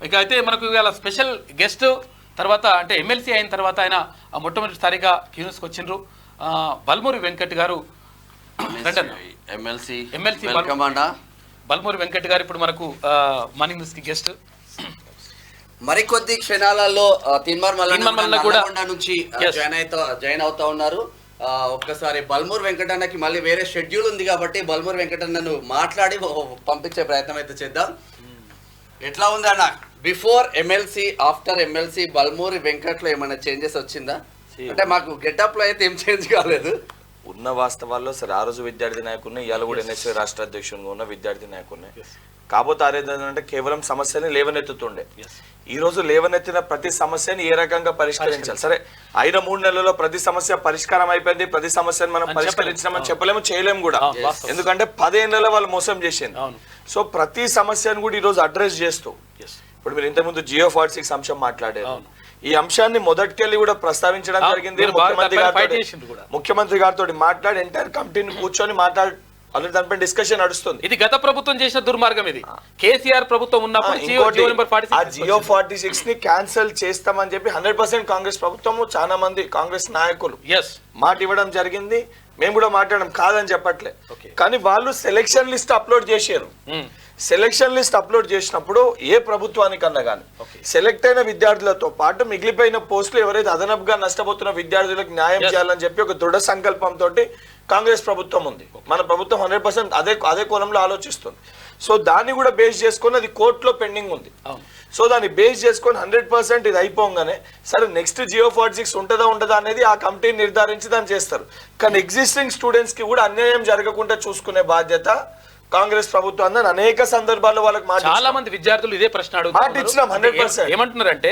ఇక అయితే మనకు ఇవాళ స్పెషల్ గెస్ట్ తర్వాత అంటే ఎమ్మెల్సీ అయిన తర్వాత ఆయన మొట్టమొదటిసారిగా క్యూన్స్కి వచ్చిండ్రు. బల్మూరి వెంకట్ గారు ఎమ్మెల్సీ బల్మూరి వెంకట్ గారు ఇప్పుడు మనకు మార్నింగ్ న్యూస్ కి గెస్ట్. మరికొద్ది క్షణాలలో తీన్మార్ మల్లన్న కూడా నుంచి జాయిన్ అవుతా ఉన్నారు. ఒక్కసారి బల్మూరి వెంకటన్నకి మళ్ళీ వేరే షెడ్యూల్ ఉంది కాబట్టి బల్మూరి వెంకటన్నను మాట్లాడి పంపించే ప్రయత్నం అయితే చేద్దాం. ఎట్లా ఉంది అన్న, before MLC after MLC Balmoori వెంకట్లో ఏమైనా చేంజెస్ వచ్చిందా? అంటే మాకు గెటప్ లో అయితే ఏం చేంజ్ కాలేదు. ఉన్న వాస్తవాల్లో సరే ఆ రోజు విద్యార్థి నాయకుడిని, ఇవాళ కూడా ఎన్ఎస్ఏ రాష్ట్ర అధ్యక్షునిగా ఉన్న విద్యార్థి నాయకుడిని. కాకపోతే ఆరేదంటే కేవలం సమస్యని లేవనెత్తుతుండే. ఈ రోజు లేవనెత్తిన ప్రతి సమస్యని ఏ రకంగా పరిష్కరించాలి? సరే అయిన 3 నెలల్లో ప్రతి సమస్య పరిష్కారం అయిపోయింది, ప్రతి సమస్యను మనం పరిష్కరించినామని చెప్పలేము, చేయలేము కూడా. ఎందుకంటే 10 ఏళ్ళలో వాళ్ళు మోసం చేసింది. సో ప్రతి సమస్యను కూడా ఈ రోజు అడ్రస్ చేస్తూ, ఇప్పుడు మీరు ఇంతకుముందు జియో 46 అంశం మాట్లాడారు. ఈ అంశాన్ని మొదటికెళ్ళి కూడా ప్రస్తావించడం జరిగింది. ముఖ్యమంత్రి గారితో మాట్లాడి ఎంటైర్ కమిటీని కూర్చొని మాట్లాడి ఆల్రెడీ దానిపై డిస్కషన్ నడుస్తుంది. ఇది గత ప్రభుత్వం చేసిన దుర్మార్గం. ఇది కేసీఆర్ ప్రభుత్వం ఉన్నప్పుడు జియో 46 ని క్యాన్సిల్ చేస్తామని చెప్పి 100% కాంగ్రెస్ ప్రభుత్వము చాలా మంది కాంగ్రెస్ నాయకులు మాట ఇవ్వడం జరిగింది. మేము కూడా మాట్లాడడం కాదని చెప్పట్లే, కానీ వాళ్ళు సెలెక్షన్ లిస్ట్ అప్లోడ్ చేశారు. సెలెక్షన్ లిస్ట్ అప్లోడ్ చేసినప్పుడు ఏ ప్రభుత్వానికన్నా కానీ సెలెక్ట్ అయిన విద్యార్థులతో పాటు మిగిలిపోయిన పోస్టులు ఎవరైతే అదనపుగా నష్టపోతున్న విద్యార్థులకు న్యాయం చేయాలని చెప్పి ఒక దృఢ సంకల్పంతో కాంగ్రెస్ ప్రభుత్వం ఉంది. మన ప్రభుత్వం 100% అదే కోణంలో ఆలోచిస్తుంది. సో దాన్ని కూడా బేస్ చేసుకొని అది కోర్టులో పెండింగ్ ఉంది. సో దాన్ని బేస్ చేసుకొని 100% ఇది అయిపోగానే సరే నెక్స్ట్ జియో 46 ఉంటుందా అనేది ఆ కమిటీ నిర్ధారించి దాన్ని చేస్తారు. కానీ ఎగ్జిస్టింగ్ స్టూడెంట్స్ కి కూడా అన్యాయం జరగకుండా చూసుకునే బాధ్యత కాంగ్రెస్ ప్రభుత్వం అనేక సందర్భాల్లో వాళ్ళకి చాలా మంది విద్యార్థులు ఇదే ప్రశ్న అడుగుతున్నారు. మాట ఇచ్చినాం 100%. ఏమంటున్నారంటే